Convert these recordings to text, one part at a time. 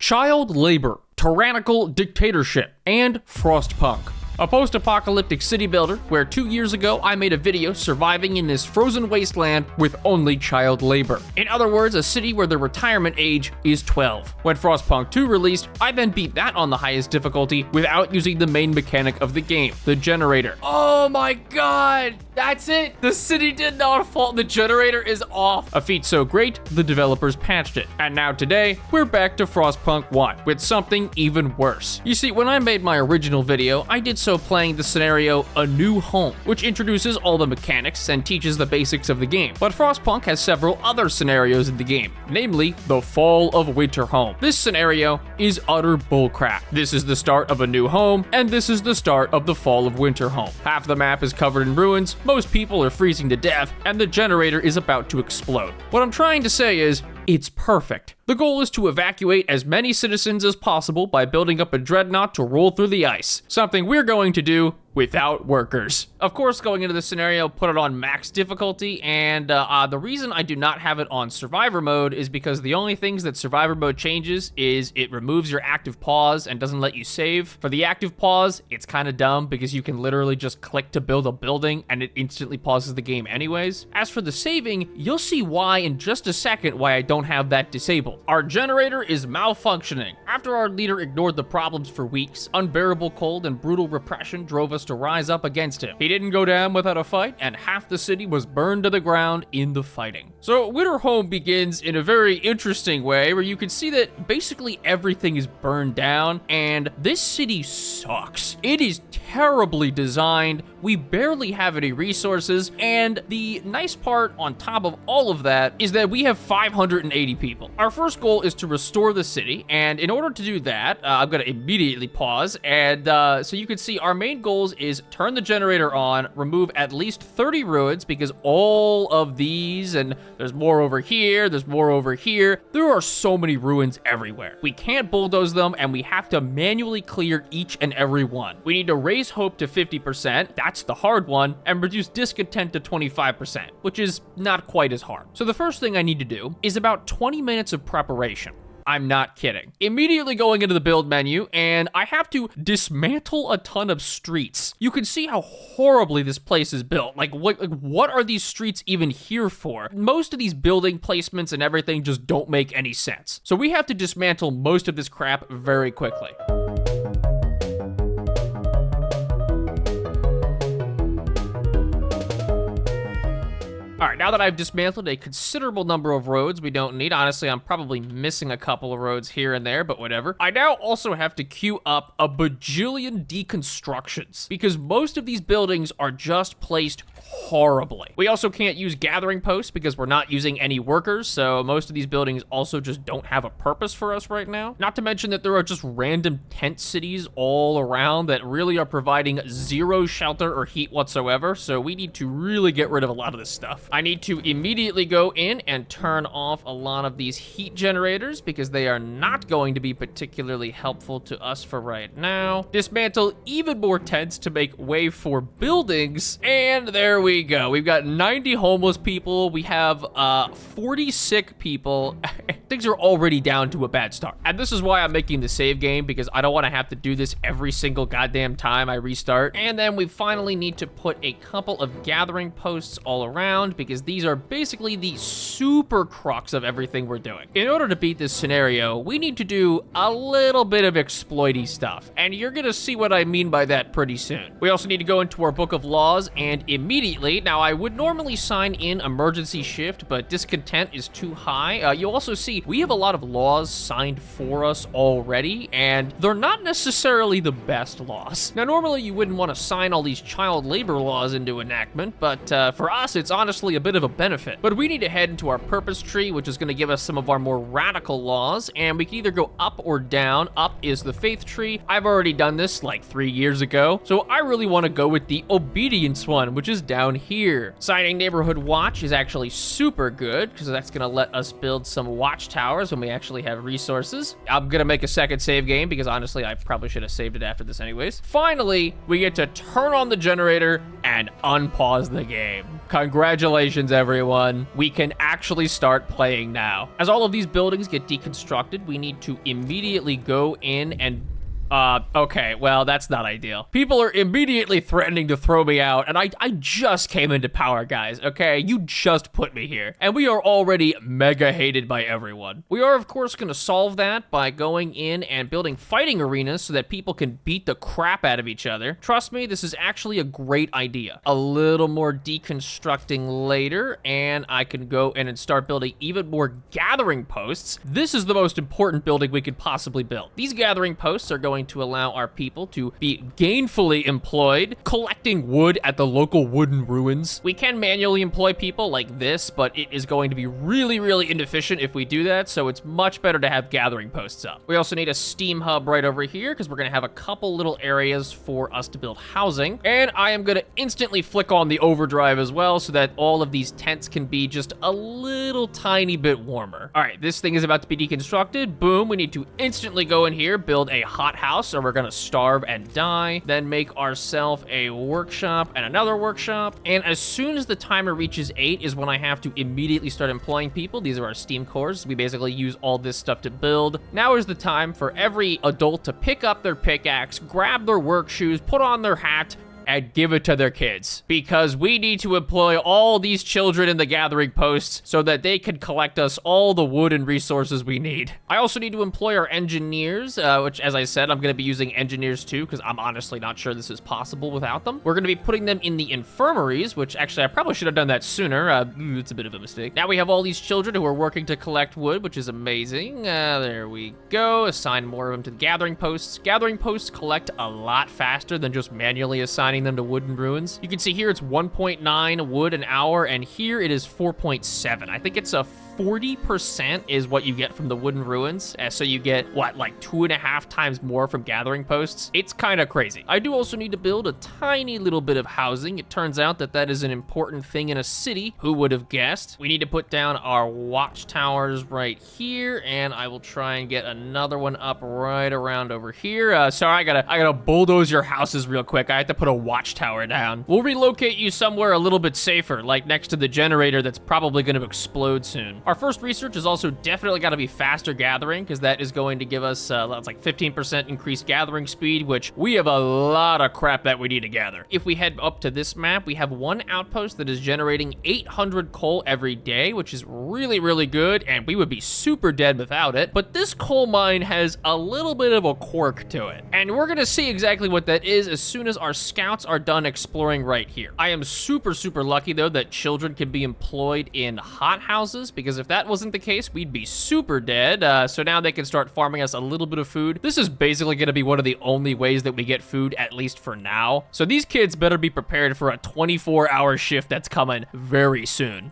child labor, tyrannical dictatorship, and Frostpunk. A post-apocalyptic city builder where 2 years ago I made a video surviving in this frozen wasteland with only child labor. In other words, a city where the retirement age is 12. When Frostpunk 2 released, I then beat that on the highest difficulty without using the main mechanic of the game, the generator. Oh my god, that's it! The city did not fall, the generator is off. A feat so great, the developers patched it. And now today, we're back to Frostpunk 1 with something even worse. You see, when I made my original video, I did so playing the scenario A New Home, which introduces all the mechanics and teaches the basics of the game. But Frostpunk has several other scenarios in the game, namely the Fall of Winter Home. This scenario is utter bullcrap. This is the start of A New Home, and this is the start of the Fall of Winter Home. Half the map is covered in ruins, most people are freezing to death, and the generator is about to explode. What I'm trying to say is, it's perfect. The goal is to evacuate as many citizens as possible by building up a Dreadnought to roll through the ice, something we're going to do without workers. Of course, going into this scenario, put it on max difficulty, and the reason I do not have it on survivor mode is because the only things that survivor mode changes is it removes your active pause and doesn't let you save. For the active pause, it's kind of dumb because you can literally just click to build a building and it instantly pauses the game anyways. As for the saving, you'll see why in just a second why I don't have that disabled. Our generator is malfunctioning. After our leader ignored the problems for weeks, unbearable cold and brutal repression drove us to rise up against him. He didn't go down without a fight, and half the city was burned to the ground in the fighting. So Winter Home begins in a very interesting way where you can see that basically everything is burned down, and this city sucks. It is terribly designed. We barely have any resources, and the nice part on top of all of that is that we have 580 people. Our first goal is to restore the city, and in order to do that, I'm gonna immediately pause, and so you can see our main goals is turn the generator on, remove at least 30 ruins, because all of these, and there's more over here, there's more over here, there are so many ruins everywhere. We can't bulldoze them, and we have to manually clear each and every one. We need to raise hope to 50%, that's the hard one, and reduce discontent to 25%, which is not quite as hard. So the first thing I need to do is about 20 minutes of preparation. I'm not kidding. Immediately going into the build menu, and I have to dismantle a ton of streets. You can see how horribly this place is built. Like what are these streets even here for? Most of these building placements and everything just don't make any sense. So we have to dismantle most of this crap very quickly. All right, now that I've dismantled a considerable number of roads we don't need, honestly, I'm probably missing a couple of roads here and there, but whatever. I now also have to queue up a bajillion deconstructions because most of these buildings are just placed horribly. We also can't use gathering posts because we're not using any workers, so most of these buildings also just don't have a purpose for us right now. Not to mention that there are just random tent cities all around that really are providing zero shelter or heat whatsoever, so we need to really get rid of a lot of this stuff. I need to immediately go in and turn off a lot of these heat generators because they are not going to be particularly helpful to us for right now. Dismantle even more tents to make way for buildings, and there we go. We've got 90 homeless people. We have 40 sick people. Things are already down to a bad start. And this is why I'm making the save game, because I don't want to have to do this every single goddamn time I restart. And then we finally need to put a couple of gathering posts all around, because these are basically the super crux of everything we're doing. In order to beat this scenario, we need to do a little bit of exploity stuff, and you're gonna see what I mean by that pretty soon. We also need to go into our book of laws, and immediately, now I would normally sign in emergency shift, but discontent is too high. You'll also see we have a lot of laws signed for us already, and they're not necessarily the best laws. Now, normally you wouldn't want to sign all these child labor laws into enactment, but for us, it's honestly a bit of a benefit. But we need to head into our purpose tree, which is going to give us some of our more radical laws, and we can either go up or down. Up is the faith tree. I've already done this like 3 years ago, so I really want to go with the obedience one, which is down here. Signing neighborhood watch is actually super good, because that's going to let us build some watchtowers when we actually have resources. I'm going to make a second save game, because honestly, I probably should have saved it after this anyways. Finally, we get to turn on the generator and unpause the game. Congratulations. Congratulations, everyone. We can actually start playing now. As all of these buildings get deconstructed, we need to immediately go in and okay, well, that's not ideal. People are immediately threatening to throw me out, and I just came into power, guys, okay? You just put me here, and we are already mega hated by everyone. We are, of course, gonna solve that by going in and building fighting arenas so that people can beat the crap out of each other. Trust me, this is actually a great idea. A little more deconstructing later, and I can go in and start building even more gathering posts. This is the most important building we could possibly build. These gathering posts are going to allow our people to be gainfully employed, collecting wood at the local wooden ruins. We can manually employ people like this, but it is going to be really, really inefficient if we do that, so it's much better to have gathering posts up. We also need a steam hub right over here, because we're gonna have a couple little areas for us to build housing, and I am gonna instantly flick on the overdrive as well, so that all of these tents can be just a little tiny bit warmer. All right, this thing is about to be deconstructed. Boom, we need to instantly go in here, build a hothouse, or we're gonna starve and die, then make ourselves a workshop and another workshop. And as soon as the timer reaches 8 is when I have to immediately start employing people. These are our steam cores. We basically use all this stuff to build. Now is the time for every adult to pick up their pickaxe, grab their work shoes, put on their hat, and give it to their kids, because we need to employ all these children in the gathering posts so that they can collect us all the wood and resources we need. I also need to employ our engineers, which, as I said, I'm going to be using engineers too, because I'm honestly not sure this is possible without them. We're going to be putting them in the infirmaries, which actually I probably should have done that sooner. It's a bit of a mistake. Now we have all these children who are working to collect wood, which is amazing. There we go. Assign more of them to the gathering posts. Gathering posts collect a lot faster than just manually assigning them to wooden ruins. You can see here it's 1.9 wood an hour, and here it is 4.7. I think it's a 40% is what you get from the wooden ruins. So you get, what, like 2.5 times more from gathering posts? It's kind of crazy. I do also need to build a tiny little bit of housing. It turns out that that is an important thing in a city. Who would have guessed? We need to put down our watchtowers right here, and I will try and get another one up right around over here. Sorry, I gotta bulldoze your houses real quick. I have to put a watchtower down. We'll relocate you somewhere a little bit safer, like next to the generator that's probably gonna explode soon. Our first research is also definitely got to be faster gathering, because that is going to give us, that's like 15% increased gathering speed, which we have a lot of crap that we need to gather. If we head up to this map, we have one outpost that is generating 800 coal every day, which is really, really good, and we would be super dead without it. But this coal mine has a little bit of a quirk to it, and we're gonna see exactly what that is as soon as our scouts are done exploring right here. I am super, super lucky, though, that children can be employed in hothouses, because if that wasn't the case, we'd be super dead. So now they can start farming us a little bit of food. This is basically going to be one of the only ways that we get food, at least for now. So these kids better be prepared for a 24-hour shift that's coming very soon.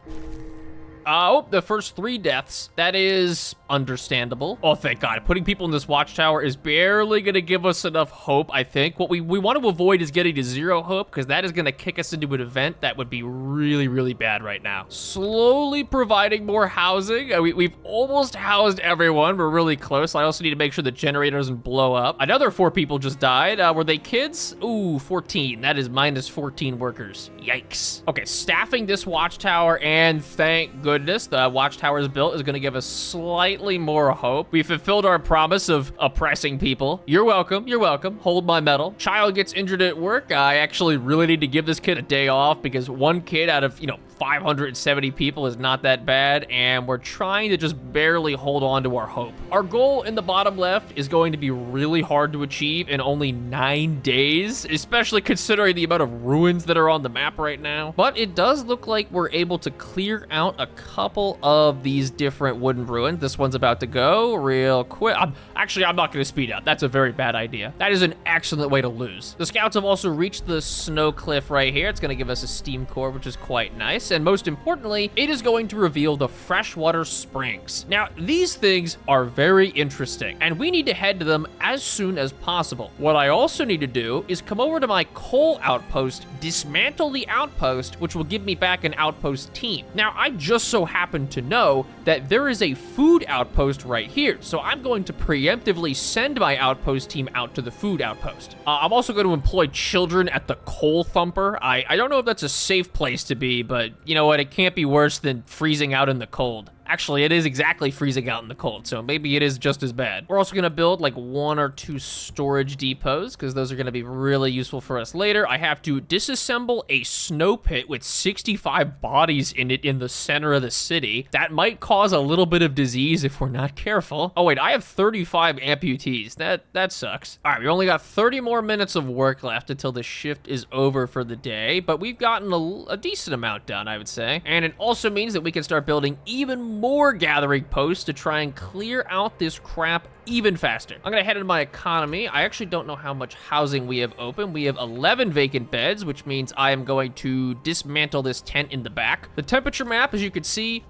Oh, the first 3 deaths. That is understandable. Oh, thank God. Putting people in this watchtower is barely going to give us enough hope, I think. What we want to avoid is getting to 0 hope, because that is going to kick us into an event that would be really, really bad right now. Slowly providing more housing. We've almost housed everyone. We're really close. I also need to make sure the generator doesn't blow up. Another 4 people just died. Were they kids? Ooh, 14. That is minus 14 workers. Yikes. Okay, staffing this watchtower, and thank goodness the watchtower is built is going to give us slightly more hope. We fulfilled our promise of oppressing people. You're welcome. You're welcome. Hold my medal. Child gets injured at work. I actually really need to give this kid a day off, because one kid out of, 570 people is not that bad, and we're trying to just barely hold on to our hope. Our goal in the bottom left is going to be really hard to achieve in only 9 days, especially considering the amount of ruins that are on the map right now. But it does look like we're able to clear out a couple of these different wooden ruins. This one's about to go real quick. I'm not going to speed up. That's a very bad idea. That is an excellent way to lose. The scouts have also reached the snow cliff right here. It's going to give us a steam core, which is quite nice. And most importantly, it is going to reveal the freshwater springs. Now, these things are very interesting, and we need to head to them as soon as possible. What I also need to do is come over to my coal outpost, dismantle the outpost, which will give me back an outpost team. Now, I just so happen to know that there is a food outpost right here, so I'm going to preemptively send my outpost team out to the food outpost. I'm also going to employ children at the coal thumper. I don't know if that's a safe place to be, but you know what? It can't be worse than freezing out in the cold. Actually, it is exactly freezing out in the cold, so maybe it is just as bad. We're also gonna build like 1 or 2 storage depots, because those are gonna be really useful for us later. I have to disassemble a snow pit with 65 bodies in it in the center of the city. That might cause a little bit of disease if we're not careful. Oh wait, I have 35 amputees. That sucks. All right, we only got 30 more minutes of work left until the shift is over for the day, but we've gotten a decent amount done, I would say. And it also means that we can start building even more gathering posts to try and clear out this crap even faster. I'm gonna head into my economy. I actually don't know how much housing we have open. We have 11 vacant beds, which means I am going to dismantle this tent in the back. The temperature map, as you can see,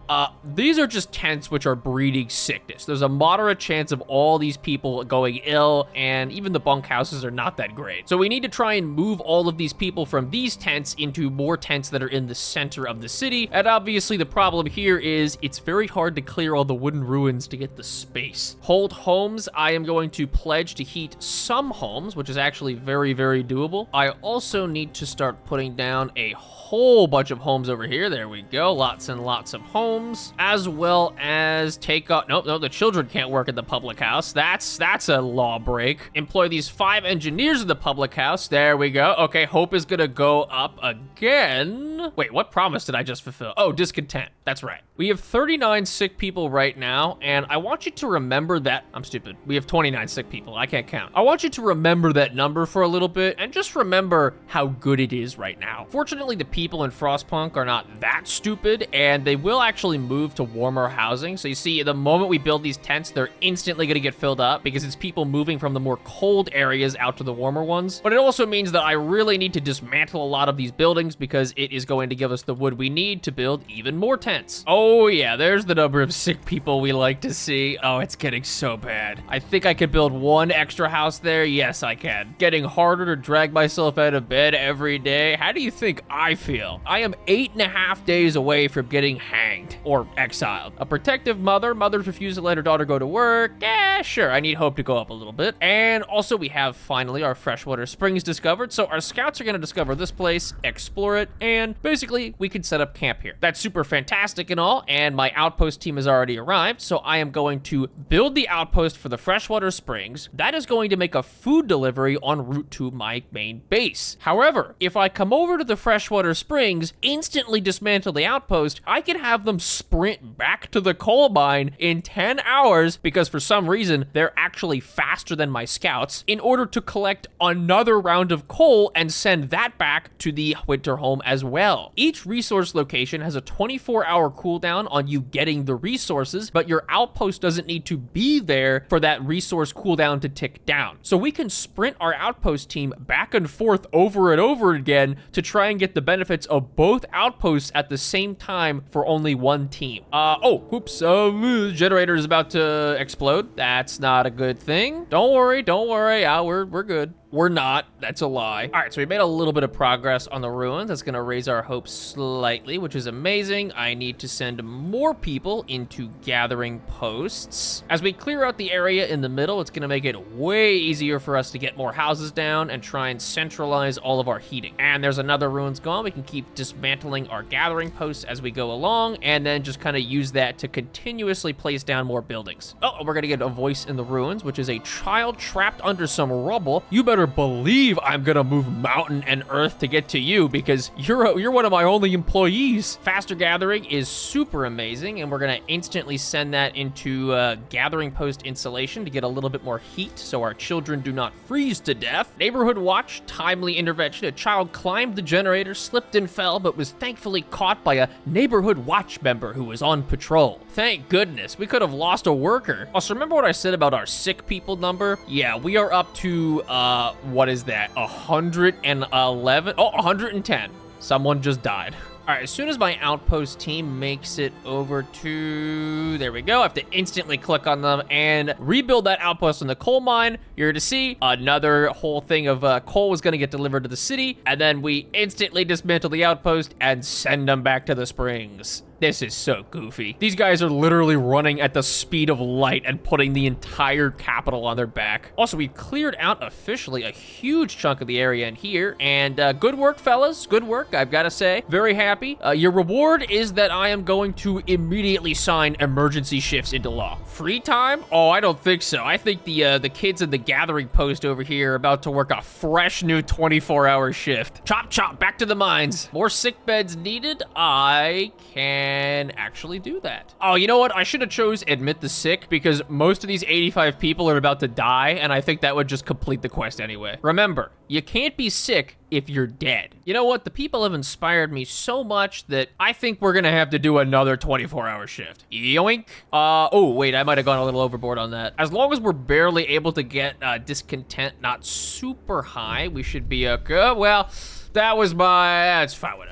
these are just tents which are breeding sickness. There's a moderate chance of all these people going ill, and even the bunkhouses are not that great. So we need to try and move all of these people from these tents into more tents that are in the center of the city. And obviously the problem here is it's very hard to clear all the wooden ruins to get the space. Hold home. I am going to pledge to heat some homes, which is actually very, very doable. I also need to start putting down a whole bunch of homes over here. There we go. Lots and lots of homes, as well as take out, no, the children can't work at the public house. That's a law break. Employ these 5 engineers in the public house. There we go. Okay, hope is gonna go up again. Wait, what promise did I just fulfill? Oh, discontent. That's right. We have 39 sick people right now, and I want you to remember that, I'm stupid. We have 29 sick people. I can't count. I want you to remember that number for a little bit, and just remember how good it is right now. Fortunately, the people in Frostpunk are not that stupid, and they will actually move to warmer housing. So you see, the moment we build these tents, they're instantly gonna get filled up because it's people moving from the more cold areas out to the warmer ones. But it also means that I really need to dismantle a lot of these buildings because it is going to give us the wood we need to build even more tents. Oh yeah, there's the number of sick people we like to see. Oh, it's getting so bad. I think I could build 1 extra house there. Yes, I can. Getting harder to drag myself out of bed every day. How do you think I feel? I am 8.5 days away from getting hanged or exiled. A protective mothers refuse to let her daughter go to work. Yeah, sure, I need hope to go up a little bit. And also we have finally our freshwater springs discovered. So our scouts are gonna discover this place, explore it, and basically we can set up camp here. That's super fantastic and all, and my outpost team has already arrived. So I am going to build the outpost for the freshwater springs. That is going to make a food delivery en route to my main base. However, if I come over to the freshwater springs, instantly dismantle the outpost, I can have them sprint back to the coal mine in 10 hours because for some reason, they're actually faster than my scouts in order to collect another round of coal and send that back to the winter home as well. Each resource location has a 24-hour cooldown on you getting the resources, but your outpost doesn't need to be there for that resource cooldown to tick down. So we can sprint our outpost team back and forth over and over again to try and get the benefits of both outposts at the same time for only 1 team. Oops, generator is about to explode. That's not a good thing. Don't worry, we're good. We're not. That's a lie. All right, so we made a little bit of progress on the ruins. That's gonna raise our hopes slightly, which is amazing. I need to send more people into gathering posts. As we clear out the area in the middle, it's gonna make it way easier for us to get more houses down and try and centralize all of our heating. And there's another ruins gone. We can keep dismantling our gathering posts as we go along, and then just kind of use that to continuously place down more buildings. Oh, we're gonna get a voice in the ruins, which is a child trapped under some rubble. You better believe I'm gonna move mountain and earth to get to you because you're one of my only employees. Faster gathering is super amazing, and we're gonna instantly send that into gathering post insulation to get a little bit more heat so our children do not freeze to death. Neighborhood watch, timely intervention. A child climbed the generator, slipped and fell, but was thankfully caught by a neighborhood watch member who was on patrol. Thank goodness, we could have lost a worker. Also, remember what I said about our sick people number? Yeah, we are up to, what is that? 111? Oh, 110. Someone just died. All right, as soon as my outpost team makes it over to, there we go. I have to instantly click on them and rebuild that outpost in the coal mine. You're to see another whole thing of coal is gonna get delivered to the city, and then we instantly dismantle the outpost and send them back to the springs. This is so goofy. These guys are literally running at the speed of light and putting the entire capital on their back. Also, we cleared out officially a huge chunk of the area in here, and good work, fellas. Good work, I've got to say. Very happy. Your reward is that I am going to immediately sign emergency shifts into law. Free time? Oh, I don't think so. I think the kids in the gathering post over here are about to work a fresh new 24-hour shift. Chop, chop, back to the mines. More sick beds needed? I can actually do that. Oh, you know what? I should have chose admit the sick because most of these 85 people are about to die, and I think that would just complete the quest anyway. Remember, you can't be sick if you're dead. You know what? The people have inspired me so much that I think we're gonna have to do another 24-hour shift. Yoink. Oh, wait, I might have gone a little overboard on that. As long as we're barely able to get discontent not super high, we should be okay. Well, that's fine, whatever.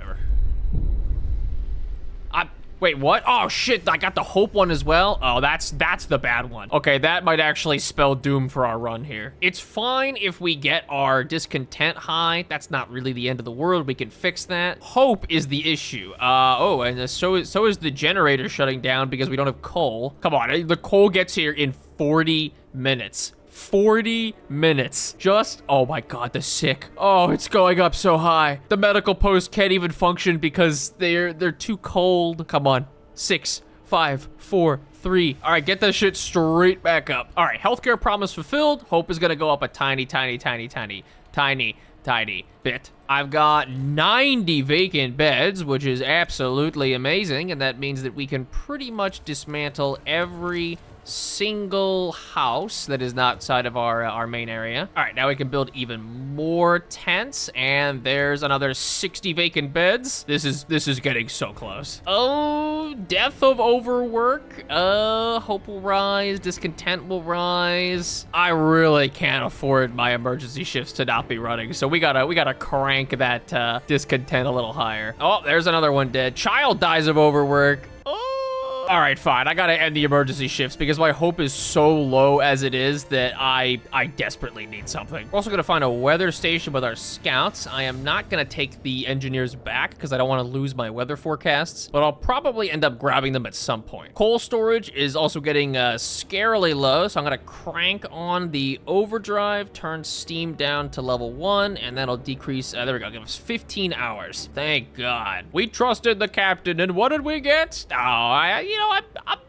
Wait, what? Oh, shit, I got the hope one as well. Oh, that's the bad one. Okay, that might actually spell doom for our run here. It's fine if we get our discontent high. That's not really the end of the world. We can fix that. Hope is the issue. Oh, and so is the generator shutting down because we don't have coal. Come on, the coal gets here in 40 minutes. 40 minutes. Just, oh my God, the sick. Oh, it's going up so high. The medical post can't even function because they're too cold. Come on. 6, 5, 4, 3. All right, get that shit straight back up. All right, healthcare promise fulfilled. Hope is gonna go up a tiny bit. I've got 90 vacant beds, which is absolutely amazing, and that means that we can pretty much dismantle every single house that is not outside of our main area. All right, now we can build even more tents, and there's another 60 vacant beds. This is getting so close. Oh, death of overwork. Hope will rise, discontent will rise. I really can't afford my emergency shifts to not be running, so we gotta crank that discontent a little higher. Oh, there's another one dead. Child dies of overwork. All right, fine. I gotta end the emergency shifts because my hope is so low as it is that I desperately need something. We're also gonna find a weather station with our scouts. I am not gonna take the engineers back because I don't want to lose my weather forecasts, but I'll probably end up grabbing them at some point. Coal storage is also getting scarily low, so I'm gonna crank on the overdrive, turn steam down to level 1, and that'll decrease, there we go, give us 15 hours. Thank God. We trusted the captain, and what did we get? Oh, you know,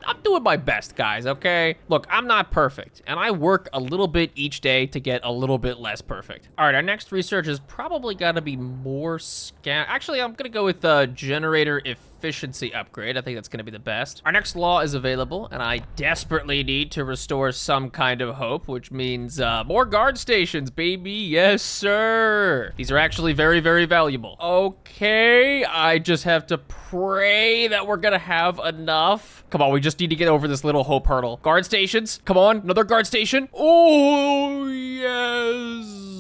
I'm doing my best, guys, okay? Look, I'm not perfect, and I work a little bit each day to get a little bit less perfect. All right, our next research is probably gotta be more Actually, I'm gonna go with generator efficiency upgrade. I think that's gonna be the best. Our next law is available, and I desperately need to restore some kind of hope, which means more guard stations, baby. Yes, sir. These are actually very, very valuable. Okay, I just have to pray that we're gonna have enough. Come on, we just need to get over this little hope hurdle. Guard stations, come on, another guard station. Oh, yes.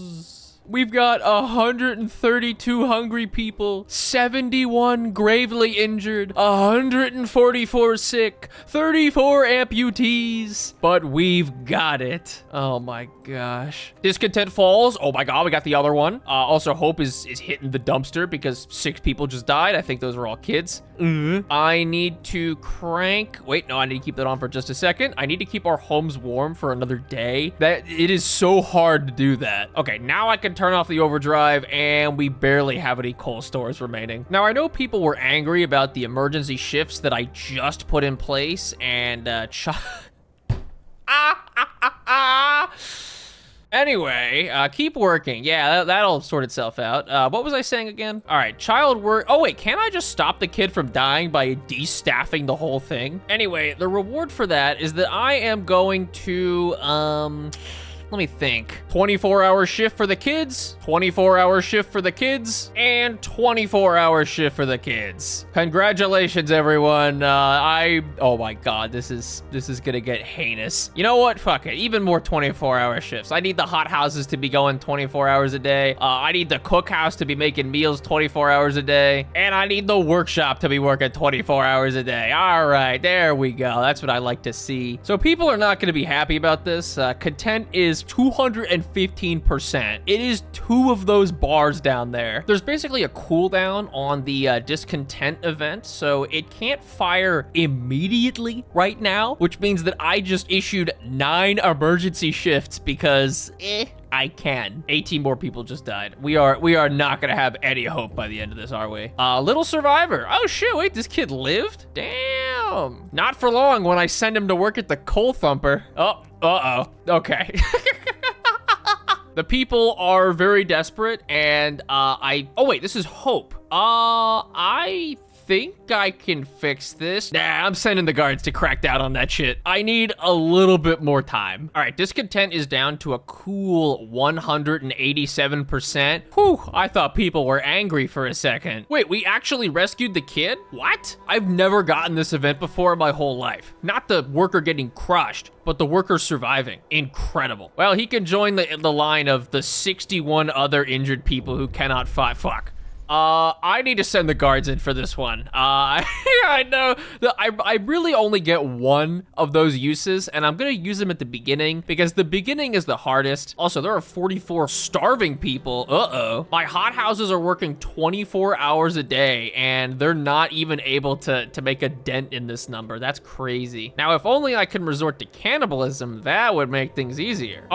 We've got 132 hungry people, 71 gravely injured, 144 sick, 34 amputees, but we've got it. Oh my gosh. Discontent falls. Oh my God, we got the other one. Also, hope is hitting the dumpster because 6 people just died. I think those were all kids. I need to crank. Wait, no, I need to keep that on for just a second. I need to keep our homes warm for another day. It is so hard to do that. Okay, now I can turn off the overdrive, and we barely have any coal stores remaining. Now, I know people were angry about the emergency shifts that I just put in place, and Anyway, keep working. Yeah, that'll sort itself out. What was I saying again? All right, child work. Oh wait, can't I just stop the kid from dying by de-staffing the whole thing? Anyway, the reward for that is that I am going to, let me think. 24-hour shift for the kids, 24-hour shift for the kids, and 24-hour shift for the kids. Congratulations, everyone. Oh my God, this is gonna get heinous. You know what? Fuck it. Even more 24-hour shifts. I need the hothouses to be going 24 hours a day. I need the cookhouse to be making meals 24 hours a day. And I need the workshop to be working 24 hours a day. All right, there we go. That's what I like to see. So people are not gonna be happy about this. Content is is 215%. It is 2 of those bars down there. There's basically a cooldown on the discontent event, so it can't fire immediately right now, which means that I just issued 9 emergency shifts because, I can. 18 more people just died. We are not gonna have any hope by the end of this, are we? Little survivor. Oh shit, wait, this kid lived? Damn. Not for long when I send him to work at the coal thumper. Oh, uh-oh, okay. The people are very desperate, and oh wait, this is hope. I think I can fix this. Nah, I'm sending the guards to crack down on that shit. I need a little bit more time. All right, discontent is down to a cool 187%. Whew, I thought people were angry for a second. Wait, we actually rescued the kid? What? I've never gotten this event before in my whole life. Not the worker getting crushed, but the worker surviving. Incredible. Well, he can join the line of the 61 other injured people who cannot fight. Fuck. I need to send the guards in for this one. I know that I really only get 1 of those uses, and I'm gonna use them at the beginning because the beginning is the hardest. Also, there are 44 starving people. Uh-oh. My hothouses are working 24 hours a day, and they're not even able to make a dent in this number. That's crazy. Now, if only I can resort to cannibalism, that would make things easier.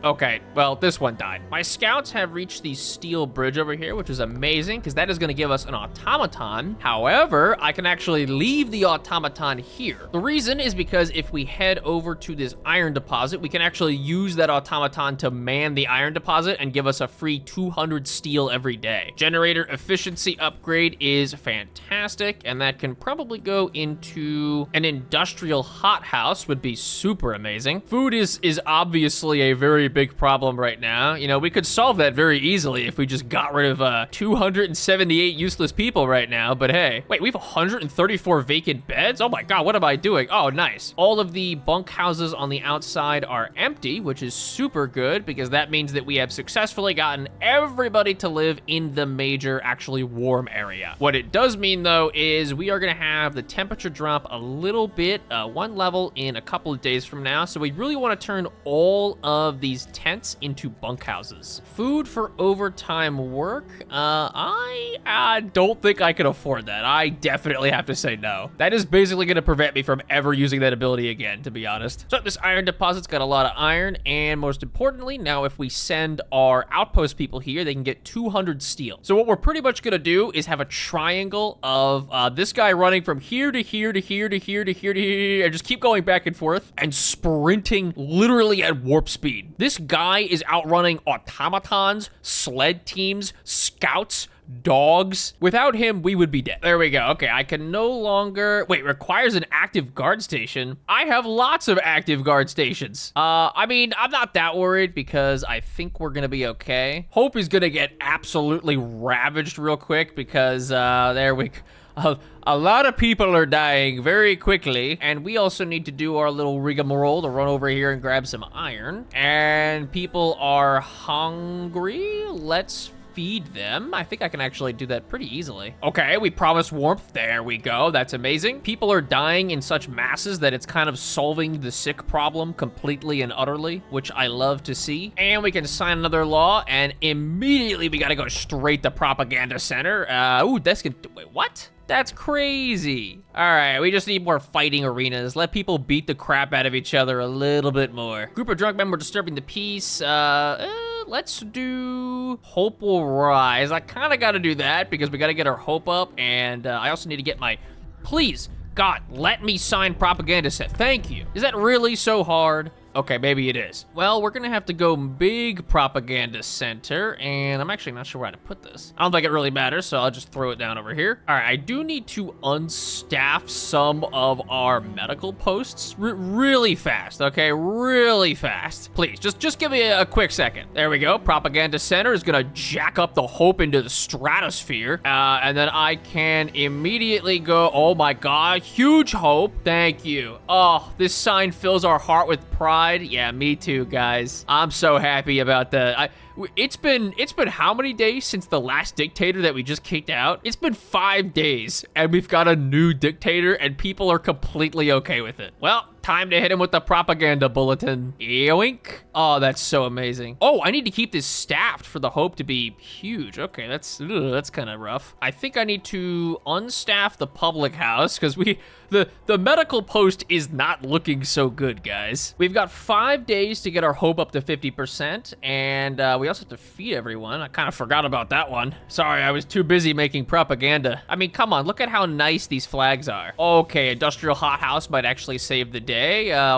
Okay, well, this one died. My scouts have reached the steel bridge over here, which is amazing because that is going to give us an automaton. However, I can actually leave the automaton here. The reason is because if we head over to this iron deposit, we can actually use that automaton to man the iron deposit and give us a free 200 steel every day. Generator efficiency upgrade is fantastic, and that can probably go into an industrial hothouse, would be super amazing. Food is obviously a very big problem right now. You know, we could solve that very easily if we just got rid of 278 useless people right now, but hey. Wait, we have 134 vacant beds? Oh my god, what am I doing? Oh, nice. All of the bunk houses on the outside are empty, which is super good because that means that we have successfully gotten everybody to live in the major, actually warm area. What it does mean though is we are gonna have the temperature drop a little bit, 1 level in a couple of days from now, so we really wanna turn all of these tents into bunkhouses. Food for overtime work? I don't think I can afford that. I definitely have to say no. That is basically gonna prevent me from ever using that ability again, to be honest. So this iron deposit's got a lot of iron, and most importantly, now if we send our outpost people here, they can get 200 steel. So what we're pretty much gonna do is have a triangle of this guy running from here to here to here to here to here to here, and just keep going back and forth and sprinting literally at warp speed. This guy is outrunning automatons, sled teams, scouts, dogs. Without him, we would be dead. There we go. Okay, I can no longer... Wait, requires an active guard station. I have lots of active guard stations. I mean, I'm not that worried because I think we're gonna be okay. Hope is gonna get absolutely ravaged real quick because, there we go. A lot of people are dying very quickly, and we also need to do our little rigmarole to run over here and grab some iron. And people are hungry. Let's feed them. I think I can actually do that pretty easily. Okay, we promised warmth. There we go. That's amazing. People are dying in such masses that it's kind of solving the sick problem completely and utterly, which I love to see. And we can sign another law, and immediately we gotta go straight to propaganda center. Ooh, that's gonna... Wait, what? That's crazy. All right, we just need more fighting arenas. Let people beat the crap out of each other a little bit more. Group of drunk men were disturbing the peace. Let's do hope will rise. I kind of got to do that because we got to get our hope up, and I also need to get my... Please, God, let me sign propaganda set. Thank you. Is that really so hard? Okay, maybe it is. Well, we're gonna have to go big propaganda center, and I'm actually not sure where to put this. I don't think it really matters, so I'll just throw it down over here. All right, I do need to unstaff some of our medical posts really fast, okay? Really fast. Please, just give me a quick second. There we go. Propaganda center is gonna jack up the hope into the stratosphere, and then I can immediately go, oh my God, huge hope. Thank you. Oh, this sign fills our heart with pride. Yeah, me too, guys. I'm so happy about that. It's been how many days since the last dictator that we just kicked out? It's been 5 days, and we've got a new dictator, and people are completely okay with it. Well, time to hit him with the propaganda bulletin. Yoink. Oh, that's so amazing. Oh, I need to keep this staffed for the hope to be huge. Okay, that's kind of rough. I think I need to unstaff the public house because the medical post is not looking so good, guys. We've got 5 days to get our hope up to 50%, and we also have to feed everyone. I kind of forgot about that one. Sorry, I was too busy making propaganda. I mean, come on, look at how nice these flags are. Okay, industrial hothouse might actually save the day.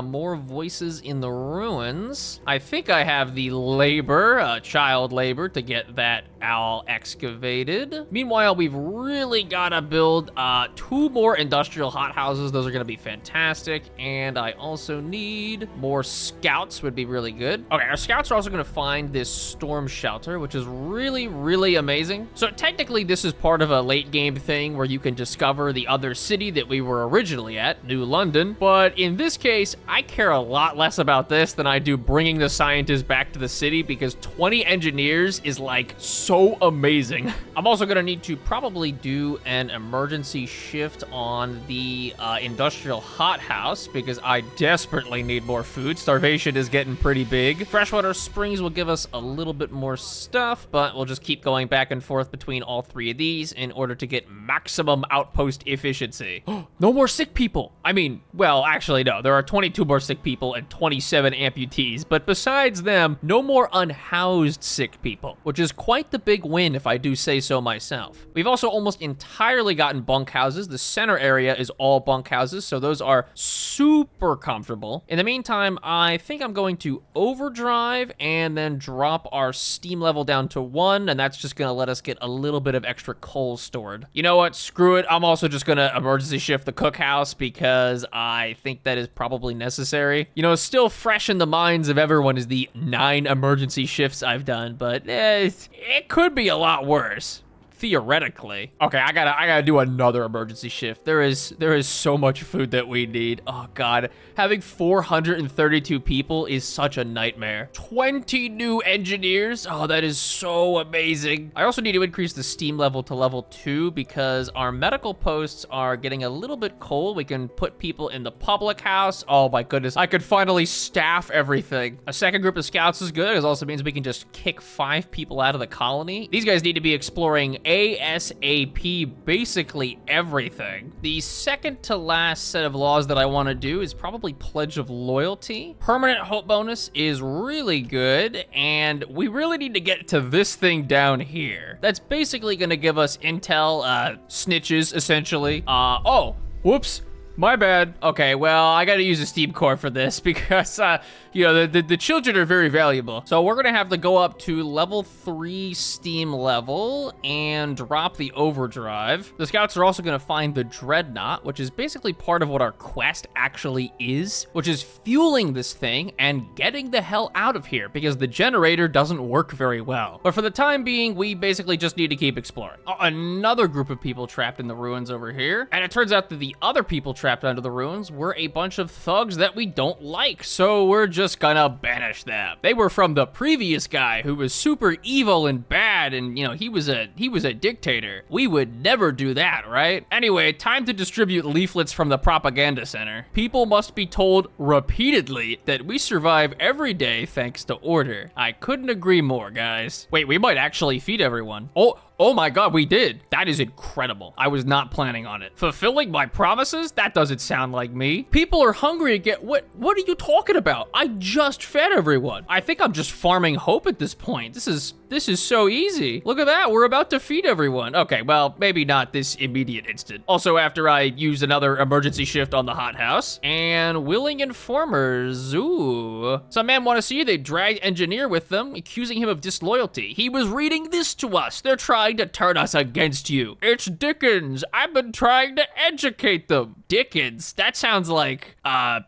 More voices in the ruins. I think I have the labor, child labor, to get that all excavated. Meanwhile, we've really gotta build 2 more industrial hothouses. Those are gonna be fantastic. And I also need more scouts, would be really good. Okay, our scouts are also gonna find this storm shelter, which is really, really amazing. So technically, this is part of a late game thing where you can discover the other city that we were originally at, New London. But in this case, I care a lot less about this than I do bringing the scientists back to the city because 20 engineers is like so amazing. I'm also gonna need to probably do an emergency shift on the industrial hothouse because I desperately need more food. Starvation is getting pretty big. Freshwater springs will give us a little bit more stuff, but we'll just keep going back and forth between all 3 of these in order to get maximum outpost efficiency. No more sick people. I mean, well, actually, no. There are 22 more sick people and 27 amputees, but besides them, no more unhoused sick people, which is quite the big win if I do say so myself. We've also almost entirely gotten bunkhouses. The center area is all bunkhouses, so those are super comfortable. In the meantime, I think I'm going to overdrive and then drop our steam level down to 1, and that's just gonna let us get a little bit of extra coal stored. You know what? Screw it. I'm also just gonna emergency shift the cookhouse because I think that is probably necessary. You know, it's still fresh in the minds of everyone is the 9 emergency shifts I've done, but it could be a lot worse. Theoretically. Okay, I gotta do another emergency shift. There is so much food that we need. Oh God, having 432 people is such a nightmare. 20 new engineers. Oh, that is so amazing. I also need to increase the steam level to level 2 because our medical posts are getting a little bit cold. We can put people in the public house. Oh my goodness, I could finally staff everything. A second group of scouts is good. It also means we can just kick 5 people out of the colony. These guys need to be exploring ASAP basically everything. The second to last set of laws that I want to do is probably Pledge of Loyalty. Permanent hope bonus is really good, and we really need to get to this thing down here. That's basically going to give us intel, snitches, essentially. Oh, whoops. My bad. Okay, well, I gotta use a steam core for this because, you know, the children are very valuable. So we're gonna have to go up to level 3 steam level and drop the overdrive. The scouts are also gonna find the Dreadnought, which is basically part of what our quest actually is, which is fueling this thing and getting the hell out of here because the generator doesn't work very well. But for the time being, we basically just need to keep exploring. Oh, another group of people trapped in the ruins over here. And it turns out that the other people trapped under the ruins were a bunch of thugs that we don't like, so we're just gonna banish them. They were from the previous guy who was super evil and bad, and you know, he was a dictator. We would never do that, right? Anyway, time to distribute leaflets from the propaganda center. People must be told repeatedly that we survive every day thanks to order. I couldn't agree more, guys. Wait, we might actually feed everyone. Oh my God, we did. That is incredible. I was not planning on it. Fulfilling my promises? That doesn't sound like me. People are hungry to get, what are you talking about? I just fed everyone. I think I'm just farming hope at this point. This is so easy. Look at that, we're about to feed everyone. Okay, well, maybe not this immediate instant. Also, after I use another emergency shift on the hothouse. And willing informers, ooh. Some men want to see you. They dragged engineer with them, accusing him of disloyalty. He was reading this to us. They're trying to turn us against you. It's Dickens. I've been trying to educate them. Dickens? That sounds like,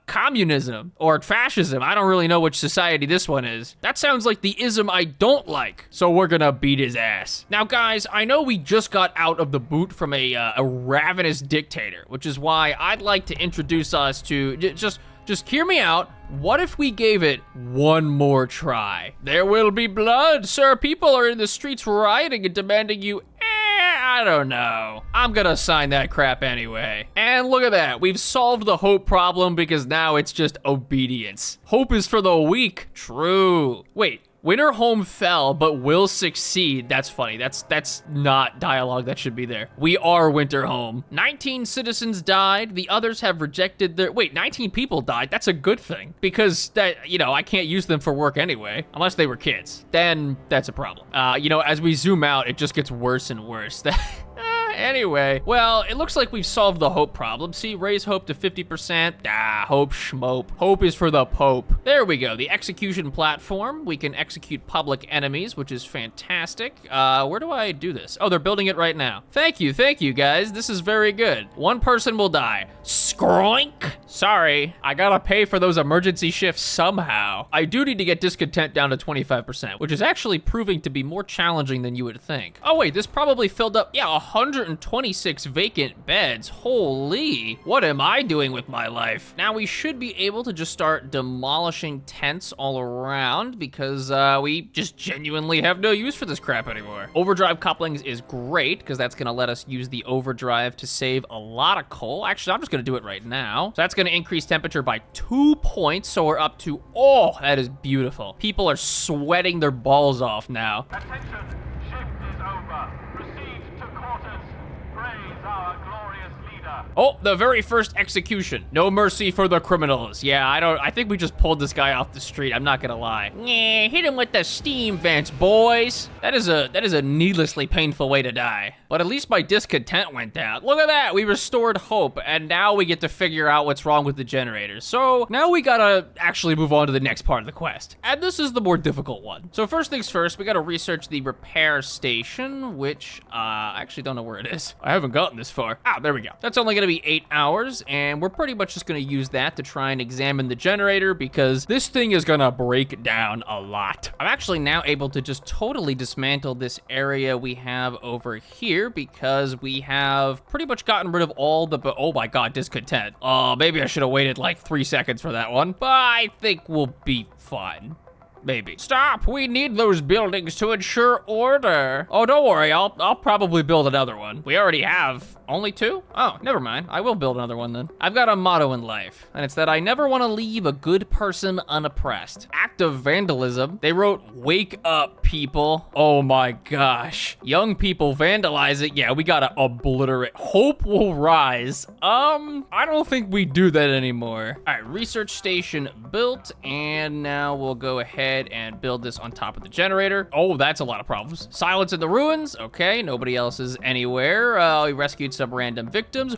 communism or fascism. I don't really know which society this one is. That sounds like the ism I don't like. So we're gonna beat his ass. Now, guys, I know we just got out of the boot from a ravenous dictator, which is why I'd like to introduce us to, just hear me out. What if we gave it one more try? There will be blood, sir. People are in the streets rioting and demanding you. I don't know. I'm gonna sign that crap anyway. And look at that. We've solved the hope problem because now it's just obedience. Hope is for the weak. True. Wait. Winterhome fell, but will succeed. That's funny. That's not dialogue that should be there. We are Winterhome. 19 citizens died. The others have rejected their... Wait, 19 people died? That's a good thing. Because, that, you know, I can't use them for work anyway. Unless they were kids. Then that's a problem. You know, as we zoom out, it just gets worse and worse. Anyway, well, it looks like we've solved the hope problem. See, raise hope to 50%. Hope schmope. Hope is for the Pope. There we go, the execution platform. We can execute public enemies, which is fantastic. Where do I do this? Oh, they're building it right now. Thank you, guys. This is very good. One person will die. Skroink. Sorry, I gotta pay for those emergency shifts somehow. I do need to get discontent down to 25%, which is actually proving to be more challenging than you would think. Oh wait, this probably filled up, yeah, 126 vacant beds. Holy, what am I doing with my life? Now we should be able to just start demolishing tents all around because we just genuinely have no use for this crap anymore. Overdrive couplings is great because that's gonna let us use the overdrive to save a lot of coal. Actually, I'm just gonna do it right now. So that's gonna increase temperature by 2 points. So we're up to, oh, that is beautiful. People are sweating their balls off now. Attention, shift is over. Proceed to quarters. Praise our glorious leader. Oh, the very first execution. No mercy for the criminals. Yeah, I think we just pulled this guy off the street. I'm not gonna lie. Yeah, hit him with the steam vents, boys. That is a needlessly painful way to die. But at least my discontent went down. Look at that, we restored hope, and now we get to figure out what's wrong with the generators. So now we gotta actually move on to the next part of the quest. And this is the more difficult one. So first things first, we gotta research the repair station, which I actually don't know where it is. I haven't gotten this far. Ah, there we go. That's only gonna be 8 hours, and we're pretty much just gonna use that to try and examine the generator because this thing is gonna break down a lot. I'm actually now able to just totally dismantle this area we have over here because we have pretty much gotten rid of all the, oh my God, discontent. Maybe I should have waited like 3 seconds for that one, but I think we'll be fine. Maybe. Stop! We need those buildings to ensure order. Oh, don't worry. I'll probably build another one. We already have only 2? Oh, never mind. I will build another one then. I've got a motto in life, and it's that I never want to leave a good person unoppressed. Act of vandalism. They wrote, "Wake up, people." Oh my gosh. Young people vandalize it. Yeah, we gotta obliterate. Hope will rise. I don't think we do that anymore. All right, research station built, and now we'll go ahead and build this on top of the generator. Oh, that's a lot of problems. Silence in the ruins. Okay, nobody else is anywhere. We rescued some random victims.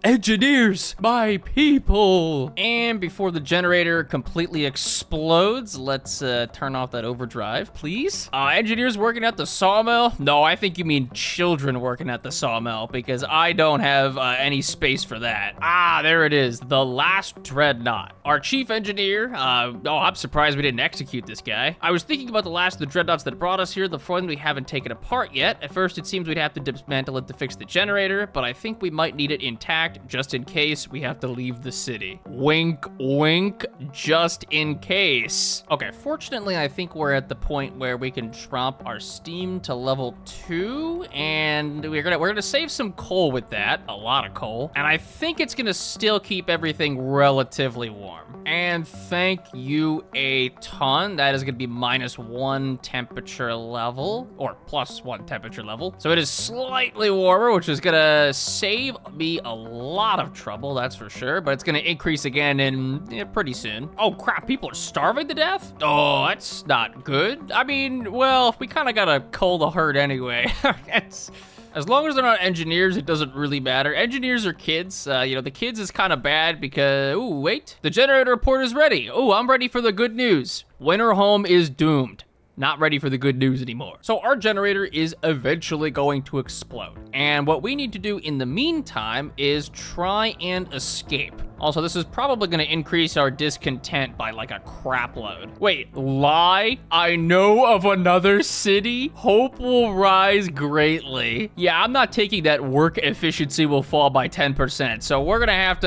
Engineers, my people. And before the generator completely explodes, let's turn off that overdrive, please. Engineers working at the sawmill? No, I think you mean children working at the sawmill because I don't have any space for that. Ah, there it is. The last Dreadnought. Our chief engineer, oh, I'm surprised we didn't execute this guy. I was thinking about the last of the Dreadnoughts that brought us here, the one we haven't taken apart yet. At first, it seems we'd have to dismantle it to fix the generator, but I think we might need it intact just in case we have to leave the city. Wink, wink, just in case. Okay, fortunately, I think we're at the point where we can drop our steam to level 2, and we're gonna save some coal with that, a lot of coal, and I think it's gonna still keep everything relatively warm. And thank you a ton. That is gonna be -1 temperature level, or +1 temperature level. So it is slightly warmer, which is gonna save me a lot of trouble, that's for sure, but it's gonna increase again in pretty soon. Oh crap, people are starving to death? Oh, that's not good. I mean, well, we kinda gotta cull the herd anyway. As long as they're not engineers, it doesn't really matter. Engineers are kids. You know, the kids is kind of bad because, ooh, wait. The generator report is ready. Oh, I'm ready for the good news. Winterhome is doomed. Not ready for the good news anymore. So our generator is eventually going to explode. And what we need to do in the meantime is try and escape. Also, this is probably gonna increase our discontent by like a crap load. Wait, lie? I know of another city? Hope will rise greatly. Yeah, I'm not taking that work efficiency will fall by 10%, so we're gonna have